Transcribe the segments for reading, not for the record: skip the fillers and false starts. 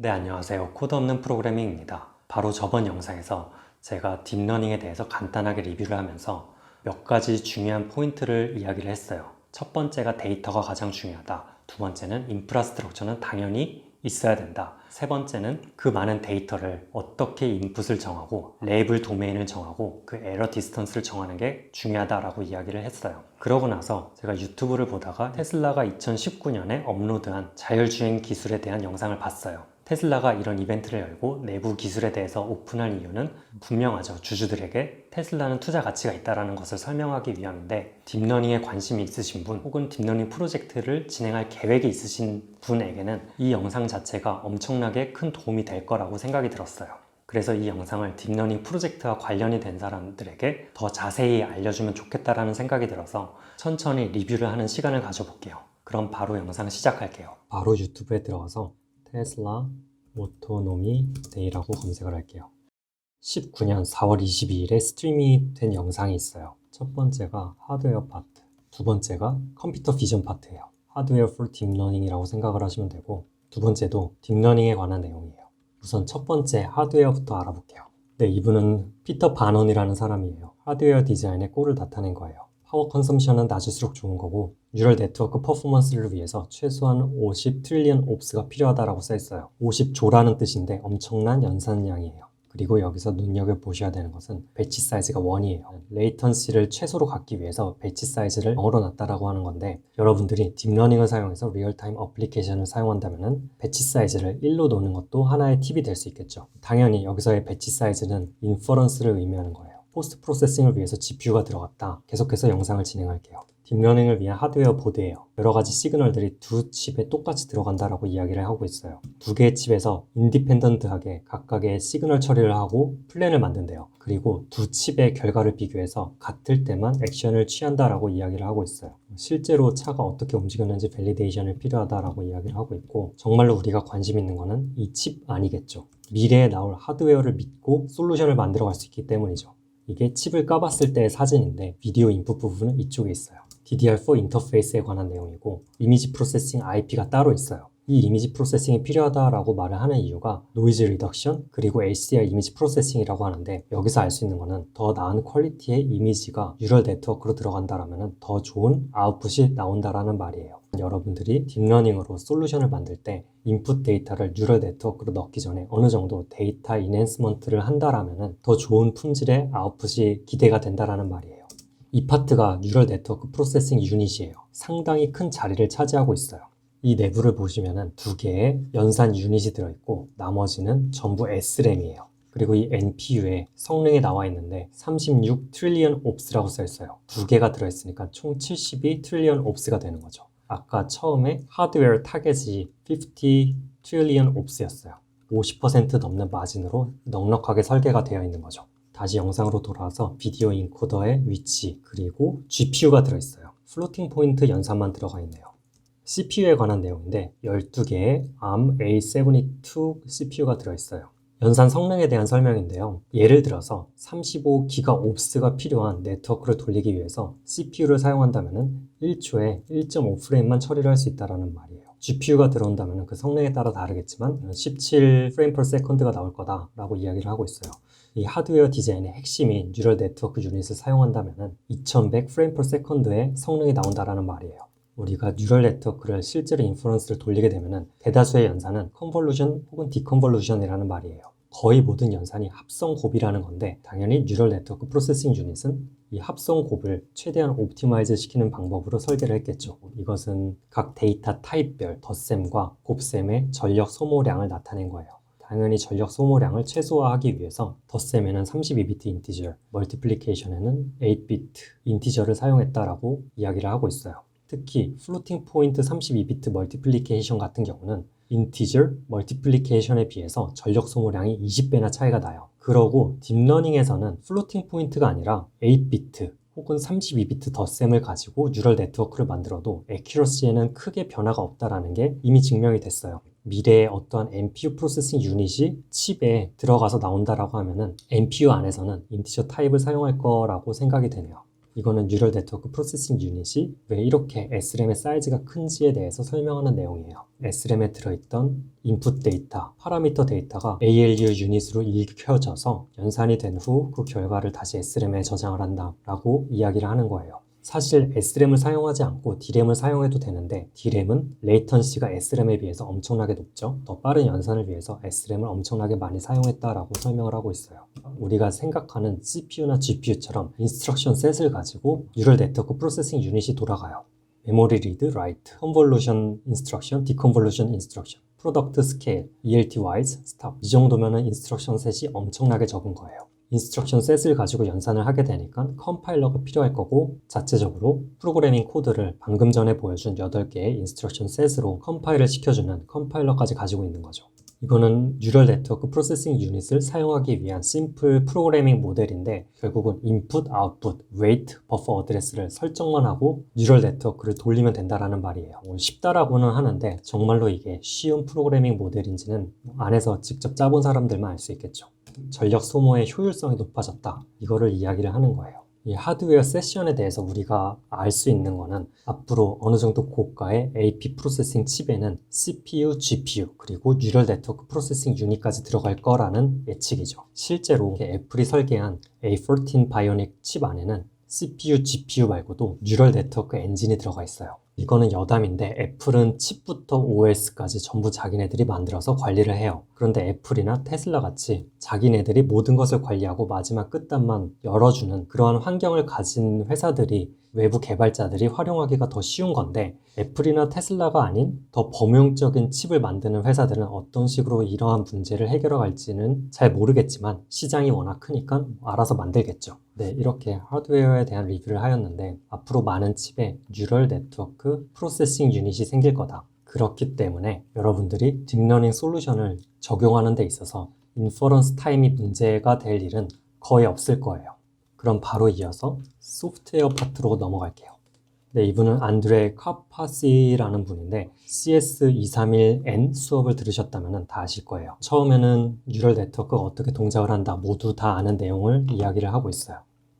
네, 안녕하세요. 코드 없는 프로그래밍입니다. 바로 저번 영상에서 제가 딥러닝에 대해서 간단하게 리뷰를 하면서 몇 가지 중요한 포인트를 이야기를 했어요. 첫 번째가 데이터가 가장 중요하다. 두 번째는 인프라스트럭처는 당연히 있어야 된다. 세 번째는 그 많은 데이터를 어떻게 인풋을 정하고 레이블 도메인을 정하고 그 에러 디스턴스를 정하는 게 중요하다라고 이야기를 했어요. 그러고 나서 제가 유튜브를 보다가 테슬라가 2019년에 업로드한 자율주행 기술에 대한 영상을 봤어요. 테슬라가 이런 이벤트를 열고 내부 기술에 대해서 오픈할 이유는 분명하죠. 주주들에게 테슬라는 투자 가치가 있다는 것을 설명하기 위함인데, 딥러닝에 관심이 있으신 분 혹은 딥러닝 프로젝트를 진행할 계획이 있으신 분에게는 이 영상 자체가 엄청나게 큰 도움이 될 거라고 생각이 들었어요. 그래서 이 영상을 딥러닝 프로젝트와 관련이 된 사람들에게 더 자세히 알려주면 좋겠다라는 생각이 들어서 천천히 리뷰를 하는 시간을 가져볼게요. 그럼 바로 영상 시작할게요. 바로 유튜브에 들어가서 테슬라 오토노미 데이라고 검색을 할게요. 19년 4월 22일에 스트리밍이 된 영상이 있어요. 첫 번째가 하드웨어 파트, 두 번째가 컴퓨터 비전 파트예요. 하드웨어 for 딥러닝이라고 생각을 하시면 되고, 두 번째도 딥러닝에 관한 내용이에요. 우선 첫 번째 하드웨어부터 알아볼게요. 네, 이분은 피터 바논이라는 사람이에요. 하드웨어 디자인에 꼴을 나타낸 거예요. 파워 컨섬션은 낮을수록 좋은 거고, 뉴럴 네트워크 퍼포먼스를 위해서 최소한 50 트릴리언 옵스가 필요하다라고 써있어요. 50조라는 뜻인데 엄청난 연산량이에요. 그리고 여기서 눈여겨보셔야 되는 것은 배치 사이즈가 1이에요. 레이턴시를 최소로 갖기 위해서 배치 사이즈를 0으로 놨다라고 하는 건데, 여러분들이 딥러닝을 사용해서 리얼타임 어플리케이션을 사용한다면 배치 사이즈를 1로 놓는 것도 하나의 팁이 될 수 있겠죠. 당연히 여기서의 배치 사이즈는 인퍼런스를 의미하는 거예요. 포스트 프로세싱을 위해서 GPU가 들어갔다. 계속해서 영상을 진행할게요. 딥러닝을 위한 하드웨어 보드예요. 여러 가지 시그널들이 두 칩에 똑같이 들어간다라고 이야기를 하고 있어요. 두 개의 칩에서 인디펜던트하게 각각의 시그널 처리를 하고 플랜을 만든대요. 그리고 두 칩의 결과를 비교해서 같을 때만 액션을 취한다라고 이야기를 하고 있어요. 실제로 차가 어떻게 움직였는지 밸리데이션이 필요하다라고 이야기를 하고 있고, 정말로 우리가 관심 있는 거는 이 칩 아니겠죠. 미래에 나올 하드웨어를 믿고 솔루션을 만들어 갈 수 있기 때문이죠. 이게 칩을 까봤을 때의 사진인데, 비디오 인풋 부분은 이쪽에 있어요. DDR4 인터페이스에 관한 내용이고, 이미지 프로세싱 IP가 따로 있어요. 이 이미지 프로세싱이 필요하다라고 말을 하는 이유가 노이즈 리덕션 그리고 HDR 이미지 프로세싱이라고 하는데, 여기서 알 수 있는 거는 더 나은 퀄리티의 이미지가 뉴럴 네트워크로 들어간다라면 더 좋은 아웃풋이 나온다라는 말이에요. 여러분들이 딥러닝으로 솔루션을 만들 때 인풋 데이터를 뉴럴 네트워크로 넣기 전에 어느 정도 데이터 인핸스먼트를 한다라면 더 좋은 품질의 아웃풋이 기대가 된다라는 말이에요. 이 파트가 뉴럴 네트워크 프로세싱 유닛이에요. 상당히 큰 자리를 차지하고 있어요. 이 내부를 보시면은 두 개의 연산 유닛이 들어있고, 나머지는 전부 SRAM이에요. 그리고 이 NPU에 성능이 나와 있는데 36 트릴리언 옵스라고 써 있어요. 두 개가 들어있으니까 총 72 트릴리언 옵스가 되는 거죠. 아까 처음에 하드웨어 타겟이 50 트릴리언 옵스였어요. 50% 넘는 마진으로 넉넉하게 설계가 되어 있는 거죠. 다시 영상으로 돌아와서 비디오 인코더의 위치, 그리고 GPU가 들어있어요. 플로팅 포인트 연산만 들어가 있네요. CPU에 관한 내용인데 12개의 ARM A72 CPU가 들어있어요. 연산 성능에 대한 설명인데요. 예를 들어서 35GOPS가 필요한 네트워크를 돌리기 위해서 CPU를 사용한다면 1초에 1.5프레임만 처리를 할 수 있다는 말이에요. GPU가 들어온다면 그 성능에 따라 다르겠지만 17프레임 per second가 나올 거다라고 이야기를 하고 있어요. 이 하드웨어 디자인의 핵심인 뉴럴 네트워크 유닛을 사용한다면 2100프레임 per second의 성능이 나온다라는 말이에요. 우리가 뉴럴 네트워크를 실제로 인퍼런스를 돌리게 되면 대다수의 연산은 컨볼루션 혹은 디컨볼루션이라는 말이에요. 거의 모든 연산이 합성 곱이라는 건데, 당연히 뉴럴 네트워크 프로세싱 유닛은 이 합성 곱을 최대한 옵티마이즈 시키는 방법으로 설계를 했겠죠. 이것은 각 데이터 타입별 덧셈과 곱셈의 전력 소모량을 나타낸 거예요. 당연히 전력 소모량을 최소화하기 위해서 덧셈에는 32비트 인티저, 멀티플리케이션에는 8비트 인티저를 사용했다라고 이야기를 하고 있어요. 특히 플로팅 포인트 32비트 멀티플리케이션 같은 경우는 인티저 멀티플리케이션에 비해서 전력 소모량이 20배나 차이가 나요. 그러고 딥러닝에서는 플로팅 포인트가 아니라 8비트 혹은 32비트 덧셈을 가지고 뉴럴 네트워크를 만들어도 애큐러시에는 크게 변화가 없다는 게 이미 증명이 됐어요. 미래의 어떠한 NPU 프로세싱 유닛이 칩에 들어가서 나온다라고 하면은 NPU 안에서는 인티저 타입을 사용할 거라고 생각이 되네요. 이거는 뉴럴 네트워크 프로세싱 유닛이 왜 이렇게 SRAM의 사이즈가 큰지에 대해서 설명하는 내용이에요. SRAM에 들어있던 인풋 데이터, 파라미터 데이터가 ALU 유닛으로 읽혀져서 연산이 된 후 그 결과를 다시 SRAM에 저장을 한다라고 이야기를 하는 거예요. 사실 SRAM을 사용하지 않고 D램을 사용해도 되는데 D램은 레이턴시가 SRAM에 비해서 엄청나게 높죠. 더 빠른 연산을 위해서 SRAM을 엄청나게 많이 사용했다라고 설명을 하고 있어요. 우리가 생각하는 CPU나 GPU처럼 인스트럭션 셋을 가지고 뉴럴 네트워크 프로세싱 유닛이 돌아가요. 메모리 리드, 라이트, 컨볼루션 인스트럭션, 디컨볼루션 인스트럭션, 프로덕트 스케일, ELT 와이즈, 스탑. 이 정도면은 인스트럭션 셋이 엄청나게 적은 거예요. 인스트럭션 셋을 가지고 연산을 하게 되니까 컴파일러가 필요할 거고 자체적으로 프로그래밍 코드를 방금 전에 보여준 8개의 인스트럭션 셋으로 컴파일을 시켜주는 컴파일러까지 가지고 있는 거죠. 이거는 뉴럴 네트워크 프로세싱 유닛을 사용하기 위한 심플 프로그래밍 모델인데 결국은 인풋, 아웃풋, 웨이트, 버퍼 어드레스를 설정만 하고 뉴럴 네트워크를 돌리면 된다라는 말이에요. 쉽다라고는 하는데 정말로 이게 쉬운 프로그래밍 모델인지는 안에서 직접 짜본 사람들만 알 수 있겠죠. 전력 소모의 효율성이 높아졌다. 이거를 이야기를 하는 거예요. 이 하드웨어 세션에 대해서 우리가 알 수 있는 거는 앞으로 어느 정도 고가의 AP 프로세싱 칩에는 CPU, GPU, 그리고 뉴럴 네트워크 프로세싱 유닛까지 들어갈 거라는 예측이죠. 실제로 애플이 설계한 A14 바이오닉 칩 안에는 CPU, GPU 말고도 뉴럴 네트워크 엔진이 들어가 있어요. 이거는 여담인데 애플은 칩부터 OS까지 전부 자기네들이 만들어서 관리를 해요. 그런데 애플이나 테슬라 같이 자기네들이 모든 것을 관리하고 마지막 끝단만 열어주는 그러한 환경을 가진 회사들이 외부 개발자들이 활용하기가 더 쉬운 건데 애플이나 테슬라가 아닌 더 범용적인 칩을 만드는 회사들은 어떤 식으로 이러한 문제를 해결할지는 잘 모르겠지만 시장이 워낙 크니까 알아서 만들겠죠. 네, 이렇게 하드웨어에 대한 리뷰를 하였는데 앞으로 많은 칩에 뉴럴 네트워크 프로세싱 유닛이 생길 거다. 그렇기 때문에 여러분들이 딥러닝 솔루션을 적용하는 데 있어서 인퍼런스 타임이 문제가 될 일은 거의 없을 거예요. 그럼 바로 이어서 소프트웨어 파트로 넘어갈게요. 네, 이분은 안드레 카파시라는 분인데 CS231N 수업을 들으셨다면 다 아실 거예요. 처음에는 뉴럴 네트워크가 어떻게 동작을 한다 모두 다 아는 내용을 이야기를 하고 있어요.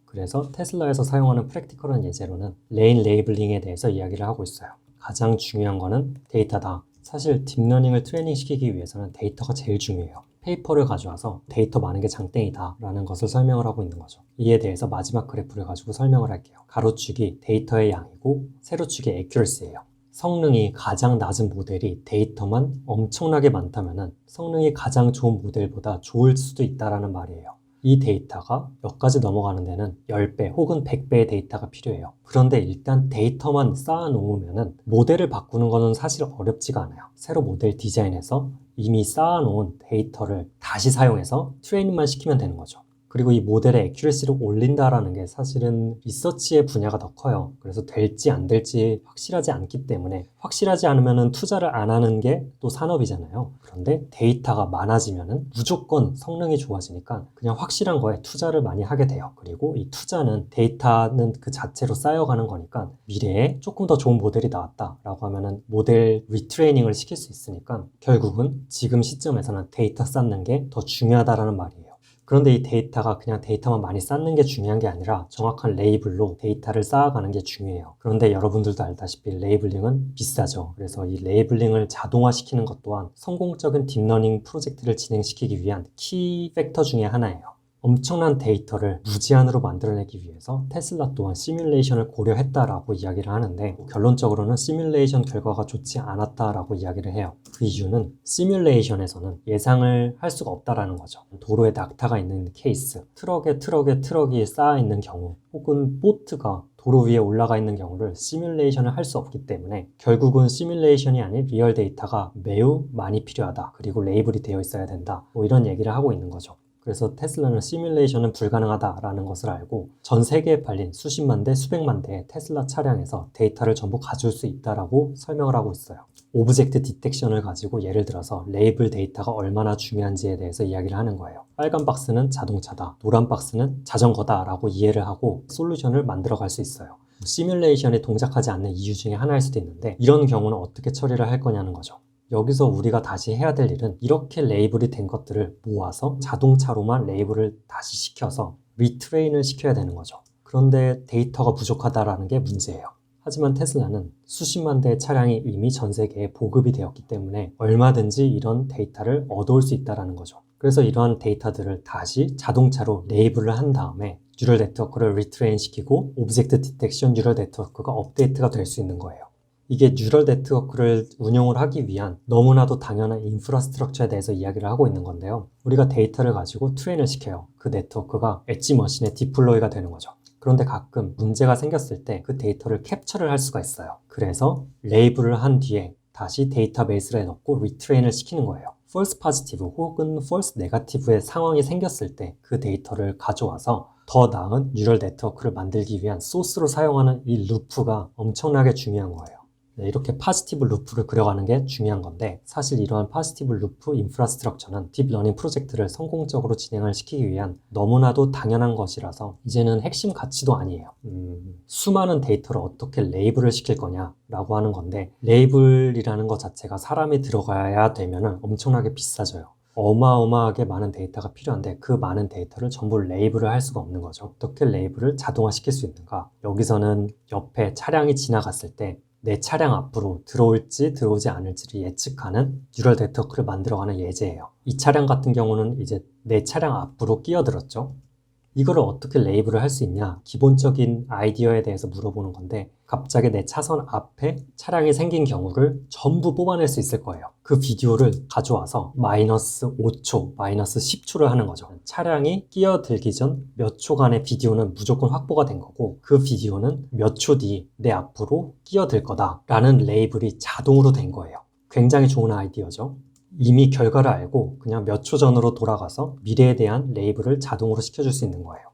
그래서 테슬라에서 사용하는 프랙티컬한 예제로는 레인 레이블링에 대해서 이야기를 하고 있어요. 가장 중요한 거는 데이터다. 사실 딥러닝을 트레이닝 시키기 위해서는 데이터가 제일 중요해요. 페이퍼를 가져와서 데이터 많은 게 장땡이다 라는 것을 설명을 하고 있는 거죠. 이에 대해서 마지막 그래프를 가지고 설명을 할게요. 가로축이 데이터의 양이고 세로축이 액큐러시예요. 성능이 가장 낮은 모델이 데이터만 엄청나게 많다면 성능이 가장 좋은 모델보다 좋을 수도 있다라는 말이에요. 이 데이터가 몇 가지 넘어가는 데는 10배 혹은 100배의 데이터가 필요해요. 그런데 일단 데이터만 쌓아 놓으면 모델을 바꾸는 거는 사실 어렵지가 않아요. 새로 모델 디자인해서 이미 쌓아 놓은 데이터를 다시 사용해서 트레이닝만 시키면 되는 거죠. 그리고 이 모델의 액큐러시를 올린다라는 게 사실은 리서치의 분야가 더 커요. 그래서 될지 안 될지 확실하지 않기 때문에 확실하지 않으면 투자를 안 하는 게 또 산업이잖아요. 그런데 데이터가 많아지면 무조건 성능이 좋아지니까 그냥 확실한 거에 투자를 많이 하게 돼요. 그리고 이 투자는 데이터는 그 자체로 쌓여가는 거니까 미래에 조금 더 좋은 모델이 나왔다라고 하면은 모델 리트레이닝을 시킬 수 있으니까 결국은 지금 시점에서는 데이터 쌓는 게 더 중요하다라는 말이에요. 그런데 이 데이터가 그냥 데이터만 많이 쌓는 게 중요한 게 아니라 정확한 레이블로 데이터를 쌓아가는 게 중요해요. 그런데 여러분들도 알다시피 레이블링은 비싸죠. 그래서 이 레이블링을 자동화시키는 것 또한 성공적인 딥러닝 프로젝트를 진행시키기 위한 키 팩터 중에 하나예요. 엄청난 데이터를 무제한으로 만들어내기 위해서 테슬라 또한 시뮬레이션을 고려했다라고 이야기를 하는데 결론적으로는 시뮬레이션 결과가 좋지 않았다라고 이야기를 해요. 그 이유는 시뮬레이션에서는 예상을 할 수가 없다라는 거죠. 도로에 낙타가 있는 케이스, 트럭이 쌓여 있는 경우 혹은 보트가 도로 위에 올라가 있는 경우를 시뮬레이션을 할 수 없기 때문에 결국은 시뮬레이션이 아닌 리얼 데이터가 매우 많이 필요하다. 그리고 레이블이 되어 있어야 된다. 이런 얘기를 하고 있는 거죠. 그래서 테슬라는 시뮬레이션은 불가능하다라는 것을 알고 전 세계에 팔린 수십만 대, 수백만 대의 테슬라 차량에서 데이터를 전부 가져올 수 있다라고 설명을 하고 있어요. 오브젝트 디텍션을 가지고 예를 들어서 레이블 데이터가 얼마나 중요한지에 대해서 이야기를 하는 거예요. 빨간 박스는 자동차다, 노란 박스는 자전거다 라고 이해를 하고 솔루션을 만들어 갈 수 있어요. 시뮬레이션이 동작하지 않는 이유 중에 하나일 수도 있는데 이런 경우는 어떻게 처리를 할 거냐는 거죠. 여기서 우리가 다시 해야 될 일은 이렇게 레이블이 된 것들을 모아서 자동차로만 레이블을 다시 시켜서 리트레인을 시켜야 되는 거죠. 그런데 데이터가 부족하다라는 게 문제예요. 하지만 테슬라는 수십만 대의 차량이 이미 전 세계에 보급이 되었기 때문에 얼마든지 이런 데이터를 얻어올 수 있다는 거죠. 그래서 이러한 데이터들을 다시 자동차로 레이블을 한 다음에 뉴럴 네트워크를 리트레인 시키고 오브젝트 디텍션 뉴럴 네트워크가 업데이트가 될 수 있는 거예요. 이게 뉴럴 네트워크를 운용을 하기 위한 너무나도 당연한 인프라스트럭처에 대해서 이야기를 하고 있는 건데요. 우리가 데이터를 가지고 트레인을 시켜요. 그 네트워크가 엣지 머신에 디플로이가 되는 거죠. 그런데 가끔 문제가 생겼을 때 그 데이터를 캡처를 할 수가 있어요. 그래서 레이블을 한 뒤에 다시 데이터베이스에 넣고 리트레인을 시키는 거예요. false positive 혹은 false negative의 상황이 생겼을 때 그 데이터를 가져와서 더 나은 뉴럴 네트워크를 만들기 위한 소스로 사용하는 이 루프가 엄청나게 중요한 거예요. 이렇게 파지티브 루프를 그려가는 게 중요한 건데 사실 이러한 파지티브 루프 인프라스트럭처는 딥러닝 프로젝트를 성공적으로 진행을 시키기 위한 너무나도 당연한 것이라서 이제는 핵심 가치도 아니에요. 수많은 데이터를 어떻게 레이블을 시킬 거냐라고 하는 건데 레이블이라는 것 자체가 사람이 들어가야 되면 엄청나게 비싸져요. 어마어마하게 많은 데이터가 필요한데 그 많은 데이터를 전부 레이블을 할 수가 없는 거죠. 어떻게 레이블을 자동화시킬 수 있는가? 여기서는 옆에 차량이 지나갔을 때 내 차량 앞으로 들어올지 들어오지 않을지를 예측하는 뉴럴 네트워크를 만들어가는 예제예요. 이 차량 같은 경우는 이제 내 차량 앞으로 끼어들었죠. 이거를 어떻게 레이블을 할 수 있냐? 기본적인 아이디어에 대해서 물어보는 건데 갑자기 내 차선 앞에 차량이 생긴 경우를 전부 뽑아낼 수 있을 거예요. 그 비디오를 가져와서 마이너스 5초, 마이너스 10초를 하는 거죠. 차량이 끼어들기 전 몇 초간의 비디오는 무조건 확보가 된 거고 그 비디오는 몇 초 뒤 내 앞으로 끼어들 거다라는 레이블이 자동으로 된 거예요. 굉장히 좋은 아이디어죠. 이미 결과를 알고 그냥 몇 초 전으로 돌아가서 미래에 대한 레이블을 자동으로 시켜줄 수 있는 거예요.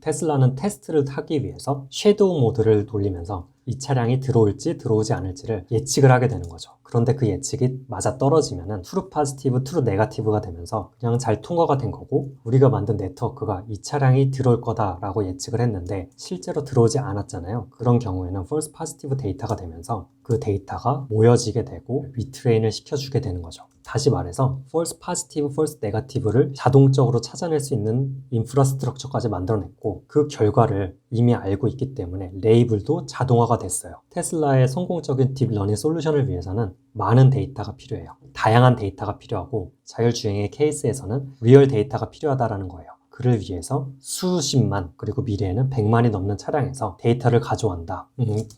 테슬라는 테스트를 하기 위해서 섀도우 모드를 돌리면서 이 차량이 들어올지 들어오지 않을지를 예측을 하게 되는 거죠. 그런데 그 예측이 맞아 떨어지면은 트루 파지티브, 트루 네거티브가 되면서 그냥 잘 통과가 된 거고 우리가 만든 네트워크가 이 차량이 들어올 거다라고 예측을 했는데 실제로 들어오지 않았잖아요. 그런 경우에는 false positive 데이터가 되면서 그 데이터가 모여지게 되고 리트레인을 시켜주게 되는 거죠. 다시 말해서 false positive, false negative를 자동적으로 찾아낼 수 있는 인프라스트럭처까지 만들어냈고 그 결과를 이미 알고 있기 때문에 레이블도 자동화가 됐어요. 테슬라의 성공적인 딥러닝 솔루션을 위해서는 많은 데이터가 필요해요. 다양한 데이터가 필요하고 자율주행의 케이스에서는 리얼 데이터가 필요하다는 거예요. 그를 위해서 수십만 그리고 미래에는 100만이 넘는 차량에서 데이터를 가져간다.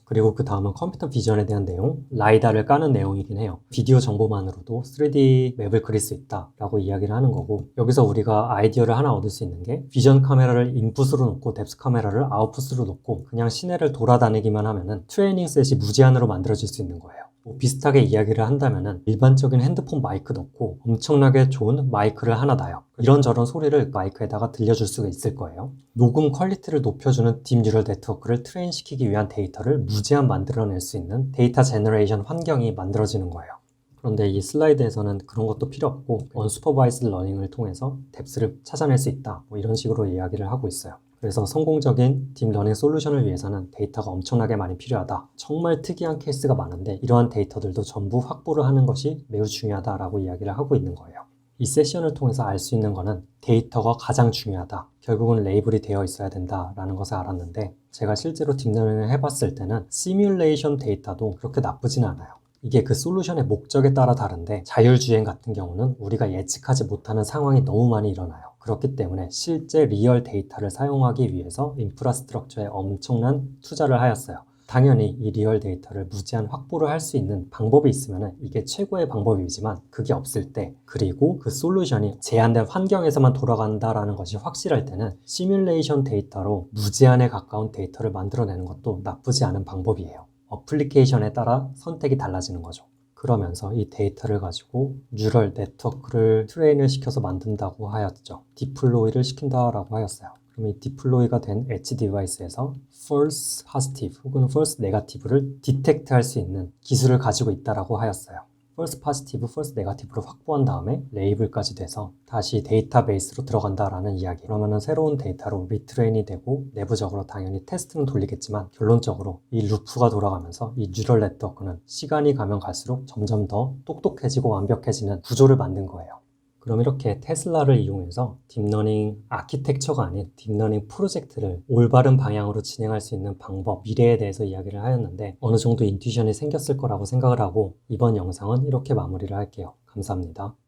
그리고 그 다음은 컴퓨터 비전에 대한 내용, 라이다를 까는 내용이긴 해요. 비디오 정보만으로도 3D 맵을 그릴 수 있다라고 이야기를 하는 거고 여기서 우리가 아이디어를 하나 얻을 수 있는 게 비전 카메라를 인풋으로 놓고 뎁스 카메라를 아웃풋으로 놓고 그냥 시내를 돌아다니기만 하면은 트레이닝 셋이 무제한으로 만들어질 수 있는 거예요. 비슷하게 이야기를 한다면은 일반적인 핸드폰 마이크 넣고 엄청나게 좋은 마이크를 하나 놔요. 이런저런 소리를 마이크에다가 들려줄 수가 있을 거예요. 녹음 퀄리티를 높여주는 딥 뉴럴 네트워크를 트레인 시키기 위한 데이터를 무제한 만들어낼 수 있는 데이터 제너레이션 환경이 만들어지는 거예요. 그런데 이 슬라이드에서는 그런 것도 필요 없고 언슈퍼바이스드 러닝을 통해서 뎁스를 찾아낼 수 있다. 이런 식으로 이야기를 하고 있어요. 그래서 성공적인 딥러닝 솔루션을 위해서는 데이터가 엄청나게 많이 필요하다. 정말 특이한 케이스가 많은데 이러한 데이터들도 전부 확보를 하는 것이 매우 중요하다라고 이야기를 하고 있는 거예요. 이 세션을 통해서 알 수 있는 거는 데이터가 가장 중요하다. 결국은 레이블이 되어 있어야 된다라는 것을 알았는데 제가 실제로 딥러닝을 해봤을 때는 시뮬레이션 데이터도 그렇게 나쁘진 않아요. 이게 그 솔루션의 목적에 따라 다른데 자율주행 같은 경우는 우리가 예측하지 못하는 상황이 너무 많이 일어나요. 그렇기 때문에 실제 리얼 데이터를 사용하기 위해서 인프라스트럭처에 엄청난 투자를 하였어요. 당연히 이 리얼 데이터를 무제한 확보를 할 수 있는 방법이 있으면 이게 최고의 방법이지만 그게 없을 때 그리고 그 솔루션이 제한된 환경에서만 돌아간다라는 것이 확실할 때는 시뮬레이션 데이터로 무제한에 가까운 데이터를 만들어내는 것도 나쁘지 않은 방법이에요. 어플리케이션에 따라 선택이 달라지는 거죠. 그러면서 이 데이터를 가지고 뉴럴 네트워크를 트레인을 시켜서 만든다고 하였죠. 디플로이를 시킨다라고 하였어요. 그럼 이 디플로이가 된 엣지 디바이스에서 false positive 혹은 false negative를 디텍트 할 수 있는 기술을 가지고 있다라고 하였어요. false positive, false negative를 확보한 다음에 레이블까지 돼서 다시 데이터베이스로 들어간다라는 이야기. 그러면은 새로운 데이터로 리트레인이 되고 내부적으로 당연히 테스트는 돌리겠지만 결론적으로 이 루프가 돌아가면서 이 뉴럴 네트워크는 시간이 가면 갈수록 점점 더 똑똑해지고 완벽해지는 구조를 만든 거예요. 그럼 이렇게 테슬라를 이용해서 딥러닝 아키텍처가 아닌 딥러닝 프로젝트를 올바른 방향으로 진행할 수 있는 방법, 미래에 대해서 이야기를 하였는데 어느 정도 인투이션이 생겼을 거라고 생각을 하고 이번 영상은 이렇게 마무리를 할게요. 감사합니다.